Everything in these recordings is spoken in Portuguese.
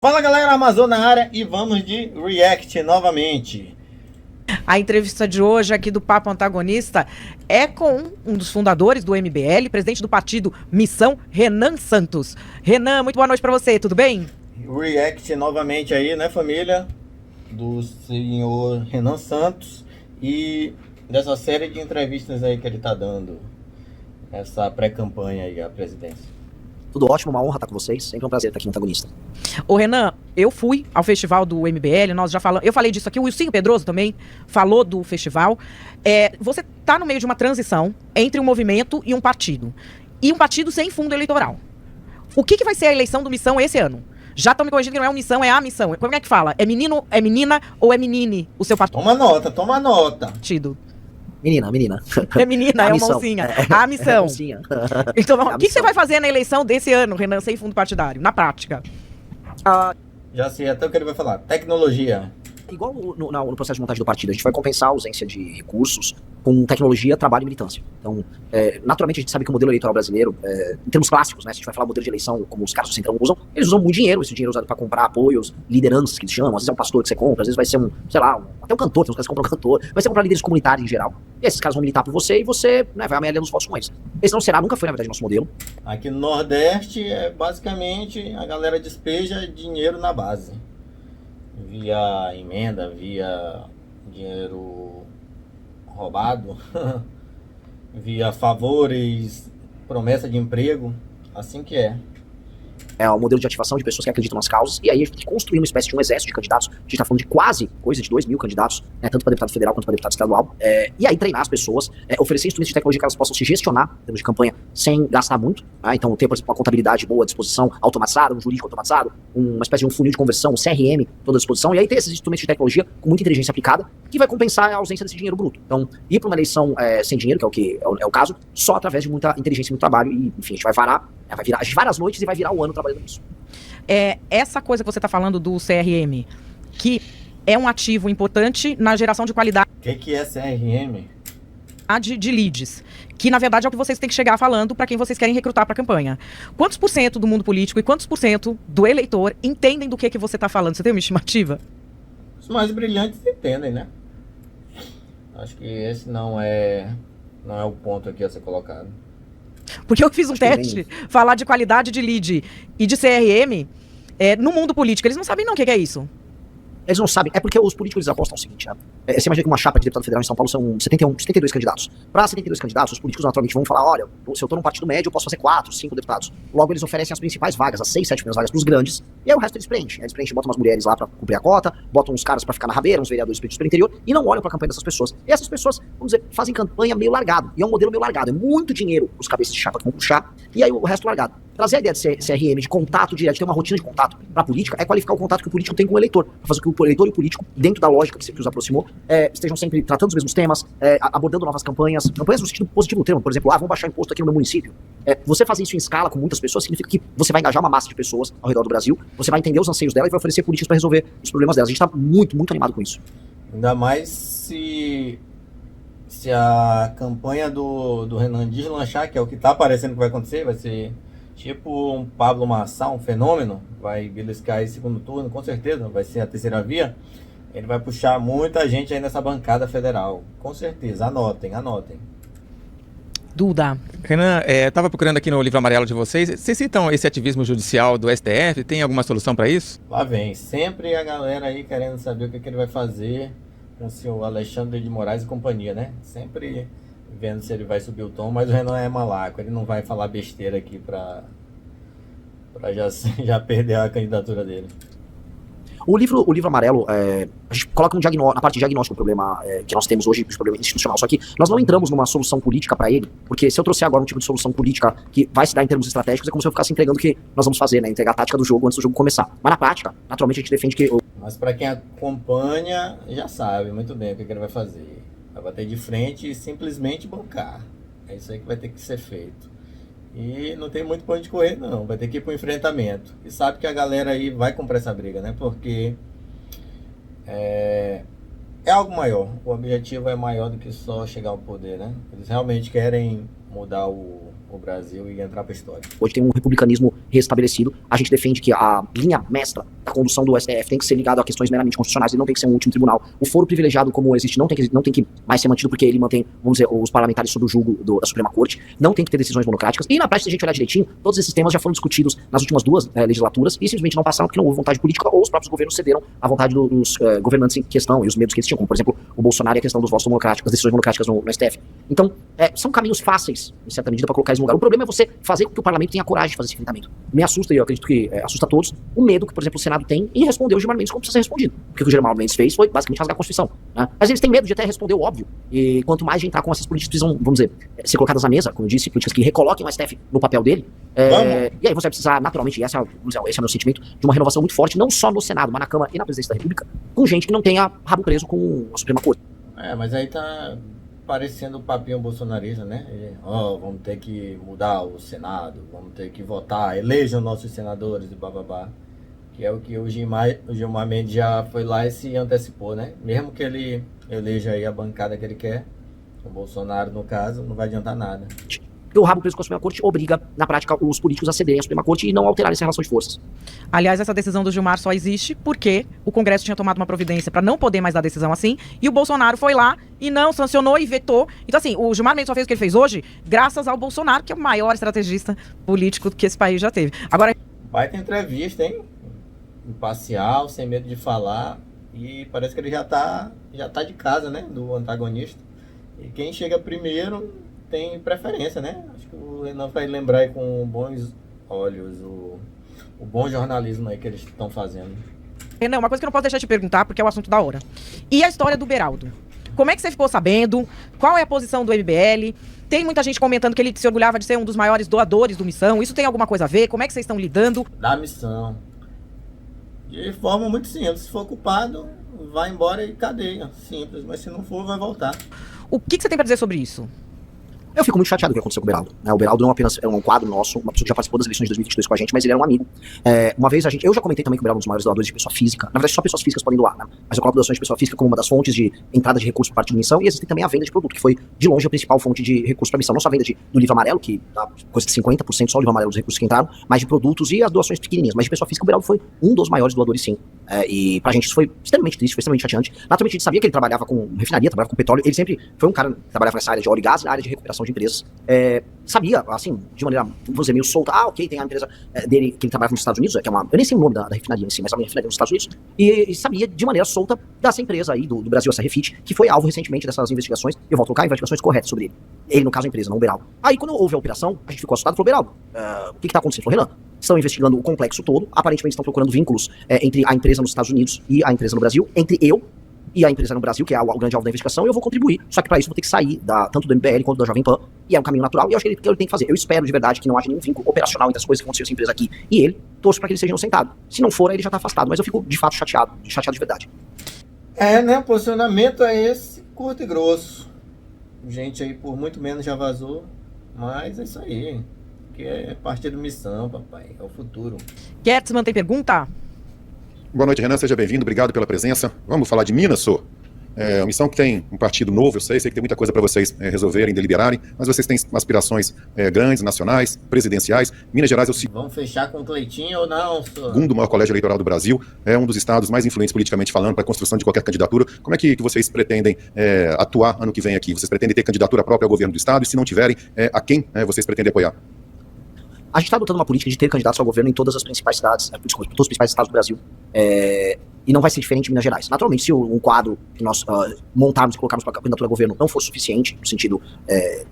Fala galera, Amazon na área e vamos de React novamente. A entrevista de hoje aqui do Papo Antagonista é com um dos fundadores do MBL, presidente do partido Missão, Renan Santos. Renan, muito boa noite para você, tudo bem? React novamente aí, né, família? Do senhor Renan Santos e dessa série de entrevistas aí que ele tá dando, essa pré-campanha aí à presidência. Tudo ótimo, uma honra estar com vocês. Sempre um prazer estar aqui no Antagonista. Ô Renan, eu fui ao festival do MBL, nós já falamos, eu falei disso aqui, o Wilson Pedroso também falou do festival. Você está no meio de uma transição entre um movimento e um partido sem fundo eleitoral. O que vai ser a eleição do Missão esse ano? Já estão me corrigindo que não é uma missão, é a missão. Como é que fala? É menino, é menina ou é menine o seu partido? Toma nota. Menina. É menina, é uma mocinha. A missão. Então, o que você vai fazer na eleição desse ano, Renan, sem fundo partidário, na prática? Já sei até o que ele vai falar. Tecnologia. Igual no processo de montagem do partido, a gente vai compensar a ausência de recursos com tecnologia, trabalho e militância. Então, naturalmente, a gente sabe que o modelo eleitoral brasileiro, em termos clássicos, né, se a gente vai falar modelo de eleição, como os caras do Centrão usam, eles usam muito dinheiro, esse dinheiro é usado para comprar apoios, lideranças que eles chamam, às vezes é um pastor que você compra, às vezes vai ser até um cantor, tem uns caras que compram um cantor, vai ser comprar líderes comunitários em geral. E esses caras vão militar por você e você, né, vai amealhando os votos com eles. Esse não será, nunca foi, na verdade, nosso modelo. Aqui no Nordeste, basicamente, a galera despeja dinheiro na base. Via emenda, via dinheiro roubado, via favores, promessa de emprego, assim que é. É o modelo de ativação de pessoas que acreditam nas causas, e aí a gente tem que construir uma espécie de um exército de candidatos. A gente tá falando de quase coisa de 2.000 candidatos, né, tanto para deputado federal quanto para deputado estadual. E aí treinar as pessoas, oferecer instrumentos de tecnologia que elas possam se gestionar em termos de campanha sem gastar muito. Então ter, por exemplo, uma contabilidade boa à disposição, automatizada, um jurídico automatizado, uma espécie de um funil de conversão, um CRM toda à disposição, e aí ter esses instrumentos de tecnologia com muita inteligência aplicada, que vai compensar a ausência desse dinheiro bruto. Então, ir para uma eleição sem dinheiro, que é o caso, só através de muita inteligência e muito trabalho, e enfim, a gente vai varar, a gente várias noites e vai virar o ano trabalhando nisso. Essa coisa que você está falando do CRM, que é um ativo importante na geração de qualidade. O que é CRM? De leads, que na verdade é o que vocês têm que chegar falando para quem vocês querem recrutar para a campanha. Quantos por cento do mundo político e quantos por cento do eleitor entendem do que você está falando? Você tem uma estimativa? Os mais brilhantes entendem, né? Acho que esse não é o ponto aqui a ser colocado. Porque eu fiz um teste, falar de qualidade de lead e de CRM, no mundo político, eles não sabem não o que é isso. Eles não sabem, é porque os políticos eles apostam o seguinte, né? Você imagina que uma chapa de deputado federal em São Paulo são 72 candidatos. Para 72 candidatos, os políticos naturalmente vão falar, olha, se eu tô num partido médio, eu posso fazer 4, 5 deputados. Logo, eles oferecem as principais vagas, as 6, 7 primeiras vagas pros grandes, e aí o resto eles preenchem. Eles preenchem, botam umas mulheres lá pra cumprir a cota, botam uns caras pra ficar na rabeira, uns vereadores pelo interior, e não olham pra campanha dessas pessoas. E essas pessoas, vamos dizer, fazem campanha meio largado. E é um modelo meio largado. É muito dinheiro os cabeças de chapa que vão puxar, e aí o resto largado. Trazer a ideia de CRM, de contato direto, de ter uma rotina de contato pra política, é qualificar o contato que o político tem com o eleitor. Pra fazer com que o eleitor e o político, dentro da lógica que os aproximou, estejam sempre tratando os mesmos temas, abordando novas campanhas no sentido positivo do termo. Por exemplo, vamos baixar imposto aqui no meu município. Você fazer isso em escala com muitas pessoas significa que você vai engajar uma massa de pessoas ao redor do Brasil, você vai entender os anseios dela e vai oferecer políticas para resolver os problemas delas. A gente tá muito, muito animado com isso. Ainda mais se a campanha do Renan deslanchar, que é o que tá parecendo que vai acontecer, vai ser tipo um Pablo Marçal, um fenômeno, vai beliscar esse segundo turno, com certeza, vai ser a terceira via. Ele vai puxar muita gente aí nessa bancada federal. Com certeza. Anotem. Duda. Renan, estava procurando aqui no livro amarelo de vocês. Vocês citam esse ativismo judicial do STF? Tem alguma solução para isso? Lá vem. Sempre a galera aí querendo saber o que ele vai fazer com o senhor Alexandre de Moraes e companhia, né? Sempre vendo se ele vai subir o tom, mas o Renan é malaco. Ele não vai falar besteira aqui para já perder a candidatura dele. O livro amarelo, a gente coloca na parte de diagnóstico o problema que nós temos hoje, o problema institucional. Só que nós não entramos numa solução política para ele, porque se eu trouxer agora um tipo de solução política que vai se dar em termos estratégicos, é como se eu ficasse entregando o que nós vamos fazer, né? Entregar a tática do jogo antes do jogo começar. Mas na prática, naturalmente a gente defende que... Mas para quem acompanha, já sabe muito bem o que ele vai fazer. Vai bater de frente e simplesmente bancar. É isso aí que vai ter que ser feito. E não tem muito pra onde correr, não. Vai ter que ir pro enfrentamento. E sabe que a galera aí vai comprar essa briga, né? Porque é algo maior. O objetivo é maior do que só chegar ao poder, né? Eles realmente querem mudar o o Brasil e entrar para a história. Hoje tem um republicanismo restabelecido. A gente defende que a linha mestra da condução do STF tem que ser ligada a questões meramente constitucionais, ele não tem que ser um último tribunal. O foro privilegiado como existe não tem que mais ser mantido porque ele mantém, vamos dizer, os parlamentares sob o julgo da Suprema Corte. Não tem que ter decisões monocráticas. E na prática, se a gente olhar direitinho, todos esses temas já foram discutidos nas últimas duas legislaturas e simplesmente não passaram porque não houve vontade política ou os próprios governos cederam à vontade dos governantes em questão e os medos que eles tinham, como por exemplo o Bolsonaro e a questão dos votos democráticos, das decisões monocráticas no STF. Então, são caminhos fáceis, em certa medida, para colocar isso no lugar. O problema é você fazer com que o parlamento tenha coragem de fazer esse enfrentamento. Me assusta, e eu acredito que assusta a todos, o medo que, por exemplo, o Senado tem em responder o Gilmar Mendes como precisa ser respondido. Porque o que o Gilmar Mendes fez foi basicamente rasgar a Constituição. Né? Mas eles têm medo de até responder o óbvio. E quanto mais de entrar com essas políticas que precisam, vamos dizer, ser colocadas à mesa, como eu disse, políticas que recoloquem o STF no papel dele, e aí você vai precisar, naturalmente, esse é o meu sentimento, de uma renovação muito forte, não só no Senado, mas na Câmara e na Presidência da República, com gente que não tenha rabo preso com a Suprema Corte. Mas aí tá parecendo o papinho bolsonarista, né? Vamos ter que mudar o Senado, vamos ter que votar, elejam nossos senadores e bababá. Que é o que o Gilmar Mendes já foi lá e se antecipou, né? Mesmo que ele eleja aí a bancada que ele quer, o Bolsonaro, no caso, não vai adiantar nada. Porque o rabo preso com a Suprema Corte obriga, na prática, os políticos a cederem à Suprema Corte e não alterarem essa relação de forças. Aliás, essa decisão do Gilmar só existe porque o Congresso tinha tomado uma providência para não poder mais dar decisão assim, e o Bolsonaro foi lá e não sancionou e vetou. Então, assim, o Gilmar Mendes só fez o que ele fez hoje graças ao Bolsonaro, que é o maior estrategista político que esse país já teve. Agora, vai ter entrevista, hein? Imparcial, sem medo de falar, e parece que ele já tá de casa, né? Do antagonista. E quem chega primeiro tem preferência, né? Acho que o Renan vai lembrar aí com bons olhos o bom jornalismo aí que eles estão fazendo. Renan, uma coisa que eu não posso deixar de te perguntar, porque é o assunto da hora. E a história do Beraldo? Como é que você ficou sabendo? Qual é a posição do MBL? Tem muita gente comentando que ele se orgulhava de ser um dos maiores doadores do Missão. Isso tem alguma coisa a ver? Como é que vocês estão lidando? Da Missão. De forma muito simples. Se for culpado, vai embora e cadeia. Simples. Mas se não for, vai voltar. O que você tem pra dizer sobre isso? Eu fico muito chateado com o que aconteceu com o Beraldo. O Beraldo não apenas é um quadro nosso, uma pessoa que já participou das eleições de 2022 com a gente, mas ele era um amigo. Uma vez eu já comentei também que o Beraldo é um dos maiores doadores de pessoa física. Na verdade, só pessoas físicas podem doar, né? Mas eu coloco doações de pessoa física como uma das fontes de entrada de recursos por parte da missão, e existe também a venda de produto, que foi de longe a principal fonte de recursos para a missão. Não só a venda do livro amarelo, que dá coisa de 50% só o livro amarelo dos recursos que entraram, mas de produtos e as doações pequenininhas. Mas de pessoa física, o Beraldo foi um dos maiores doadores, sim. E pra gente isso foi extremamente triste, foi extremamente chateante. Naturalmente, a gente sabia que ele trabalhava com refinaria, trabalhava com petróleo. Ele sempre foi um cara que trabalhava nessa área de óleo e gás, na área de recuperação de empresas. Sabia, assim, de maneira, vamos dizer, meio solta, ok, tem a empresa dele que ele trabalha nos Estados Unidos, que é uma, eu nem sei o nome da refinaria em si, mas é uma refinaria nos Estados Unidos, e sabia de maneira solta dessa empresa aí do Brasil, essa Refit, que foi alvo recentemente dessas investigações, eu vou colocar investigações corretas sobre ele. Ele, no caso, a empresa, não o Beraldo. Aí, quando houve a operação, a gente ficou assustado e falou, Beraldo, o que tá acontecendo? Falou, Renan, estão investigando o complexo todo, aparentemente estão procurando vínculos entre a empresa nos Estados Unidos e a empresa no Brasil, entre eu e a empresa no Brasil, que é o grande alvo da investigação, e eu vou contribuir. Só que para isso eu vou ter que sair tanto do MBL quanto da Jovem Pan, e é um caminho natural, e eu acho que ele tem que fazer. Eu espero de verdade que não haja nenhum vínculo operacional entre as coisas que aconteceram nessa empresa aqui e ele, torço para que ele seja inocentado. Se não for, aí ele já tá afastado, mas eu fico de fato chateado de verdade. Né? O posicionamento é esse, curto e grosso. Gente aí por muito menos já vazou, mas é isso aí. Que é partido Missão, papai, é o futuro. Gertzman tem pergunta? Boa noite, Renan, seja bem-vindo, obrigado pela presença. Vamos falar de Minas, senhor? Uma missão que tem um partido novo, eu sei que tem muita coisa para vocês resolverem, deliberarem, mas vocês têm aspirações grandes, nacionais, presidenciais. Minas Gerais é o Vamos fechar com o Cleitinho ou não, senhor? segundo maior colégio eleitoral do Brasil, é um dos estados mais influentes politicamente falando para a construção de qualquer candidatura. Como é que vocês pretendem atuar ano que vem aqui? Vocês pretendem ter candidatura própria ao governo do estado? E se não tiverem, a quem vocês pretendem apoiar? A gente está adotando uma política de ter candidatos ao governo em todas as principais cidades, todos os principais estados do Brasil. E não vai ser diferente em Minas Gerais. Naturalmente, se um quadro que nós montarmos e colocarmos para a candidatura ao governo não for suficiente, no sentido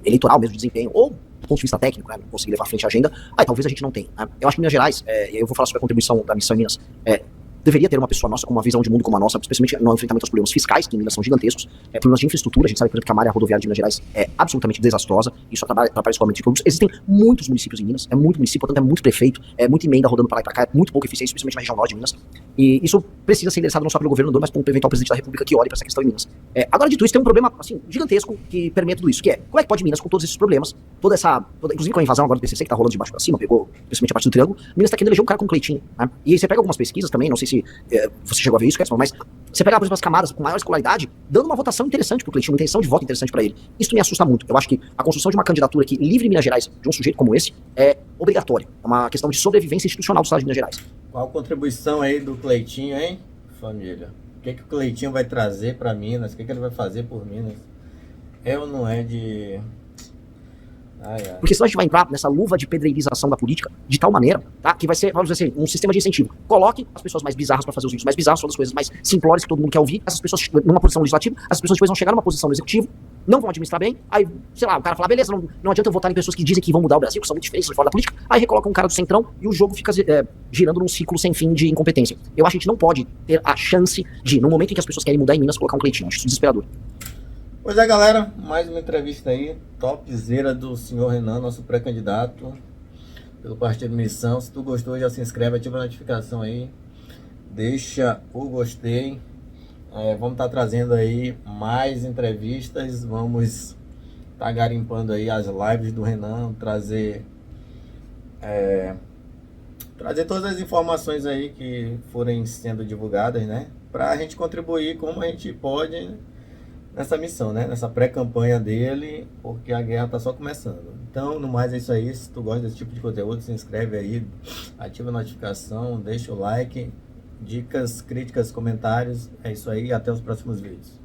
eleitoral mesmo, de desempenho, ou do ponto de vista técnico, né, não conseguir levar à frente a agenda, aí talvez a gente não tenha. Né? Eu acho que Minas Gerais, eu vou falar sobre a contribuição da missão em Minas, deveria ter uma pessoa nossa com uma visão de mundo como a nossa, especialmente no enfrentamento aos problemas fiscais, que em Minas são gigantescos, problemas de infraestrutura. A gente sabe, por exemplo, que a malha rodoviária de Minas Gerais é absolutamente desastrosa, isso atrapalha o escoamento de produtos. Existem muitos municípios em Minas, é muito município, portanto é muito prefeito, é muita emenda rodando para lá e para cá, é muito pouca eficiência, especialmente na região norte de Minas. E isso precisa ser endereçado não só pelo governador, mas pelo eventual presidente da República que olhe para essa questão em Minas. Agora, dito isso, tem um problema assim, gigantesco que permeia tudo isso, que é, como é que pode Minas, com todos esses problemas, inclusive com a invasão agora do PCC, que tá rolando de baixo para cima, pegou principalmente a parte do Triângulo, Minas tá querendo eleger um cara com Cleitinho, né? E você pega algumas pesquisas também, não sei se você chegou a ver isso, mas Você pegar, por exemplo, as camadas com maior escolaridade, dando uma votação interessante pro Cleitinho, uma intenção de voto interessante para ele. Isso me assusta muito. Eu acho que a construção de uma candidatura que livre Minas Gerais de um sujeito como esse é obrigatória. É uma questão de sobrevivência institucional do Estado de Minas Gerais. Qual a contribuição aí do Cleitinho, hein, família? O que o Cleitinho vai trazer para Minas? O que ele vai fazer por Minas? É ou não é de... Porque senão a gente vai entrar nessa luva de pedreirização da política de tal maneira, tá? Que vai ser, vamos dizer assim, um sistema de incentivo. Coloque as pessoas mais bizarras para fazer os vídeos mais bizarros, todas as coisas mais simplórias que todo mundo quer ouvir. Essas pessoas numa posição legislativa, essas pessoas depois vão chegar numa posição no executivo, não vão administrar bem, aí, sei lá, o cara fala, beleza, não adianta eu votar em pessoas que dizem que vão mudar o Brasil, que são muito diferentes de fora da política, aí recoloca um cara do centrão e o jogo fica girando num ciclo sem fim de incompetência. Eu acho que a gente não pode ter a chance de, no momento em que as pessoas querem mudar em Minas, colocar um Cleitinho. Acho isso desesperador. Pois é, galera, mais uma entrevista aí, topzera do senhor Renan, nosso pré-candidato pelo Partido Missão. Se tu gostou, já se inscreve, ativa a notificação aí, deixa o gostei. Vamos estar trazendo aí mais entrevistas, vamos estar garimpando aí as lives do Renan, trazer todas as informações aí que forem sendo divulgadas, né? Pra gente contribuir como a gente pode nessa missão, né? Nessa pré-campanha dele, porque a guerra tá só começando. Então, no mais é isso aí. Se tu gosta desse tipo de conteúdo, se inscreve aí, ativa a notificação, deixa o like, dicas, críticas, comentários. É isso aí, até os próximos vídeos.